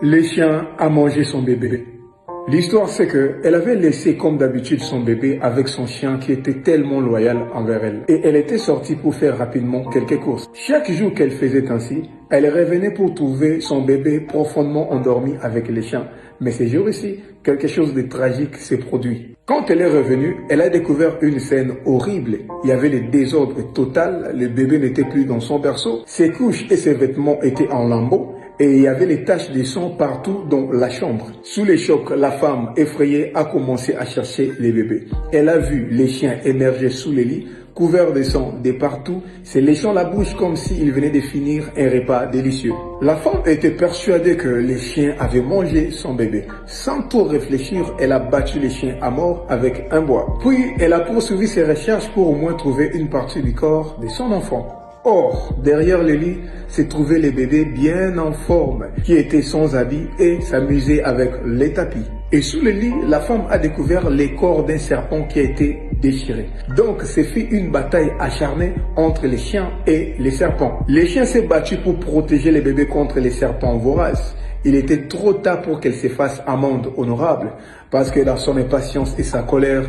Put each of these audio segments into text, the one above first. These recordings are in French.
Les chiens a mangé son bébé. L'histoire c'est que elle avait laissé comme d'habitude son bébé avec son chien qui était tellement loyal envers elle. Et elle était sortie pour faire rapidement quelques courses. Chaque jour qu'elle faisait ainsi, elle revenait pour trouver son bébé profondément endormi avec les chiens. Mais ces jours-ci, quelque chose de tragique s'est produit. Quand elle est revenue, elle a découvert une scène horrible. Il y avait le désordre total, le bébé n'était plus dans son berceau, ses couches et ses vêtements étaient en lambeaux. Et il y avait les taches de sang partout dans la chambre. Sous les chocs, la femme effrayée a commencé à chercher les bébés. Elle a vu les chiens émerger sous les lits, couverts de sang de partout, se léchant la bouche comme s'ils venaient de finir un repas délicieux. La femme était persuadée que les chiens avaient mangé son bébé. Sans trop réfléchir, elle a battu les chiens à mort avec un bois. Puis, elle a poursuivi ses recherches pour au moins trouver une partie du corps de son enfant. Or, derrière le lit, se trouvaient les bébés bien en forme, qui étaient sans habits et s'amusaient avec les tapis. Et sous le lit, la femme a découvert les corps d'un serpent qui a été déchiré. Donc, c'est fait une bataille acharnée entre les chiens et les serpents. Les chiens s'est battu pour protéger les bébés contre les serpents voraces. Il était trop tard pour qu'elle se fasse amende honorable, parce que dans son impatience et sa colère,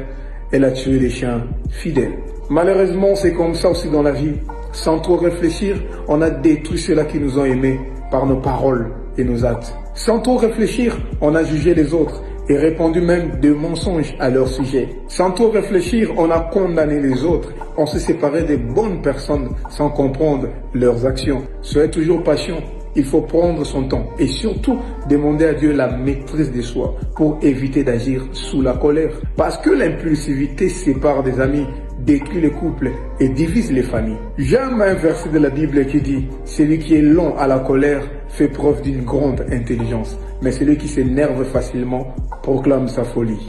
elle a tué les chiens fidèles. Malheureusement, c'est comme ça aussi dans la vie. Sans trop réfléchir, on a détruit ceux-là qui nous ont aimés par nos paroles et nos actes. Sans trop réfléchir, on a jugé les autres et répandu même des mensonges à leur sujet. Sans trop réfléchir, on a condamné les autres. On s'est séparé des bonnes personnes sans comprendre leurs actions. Soyez toujours patient. Il faut prendre son temps et surtout demander à Dieu la maîtrise de soi pour éviter d'agir sous la colère. Parce que l'impulsivité sépare des amis, détruit les couples et divise les familles. J'aime un verset de la Bible qui dit « Celui qui est lent à la colère fait preuve d'une grande intelligence, mais celui qui s'énerve facilement proclame sa folie. »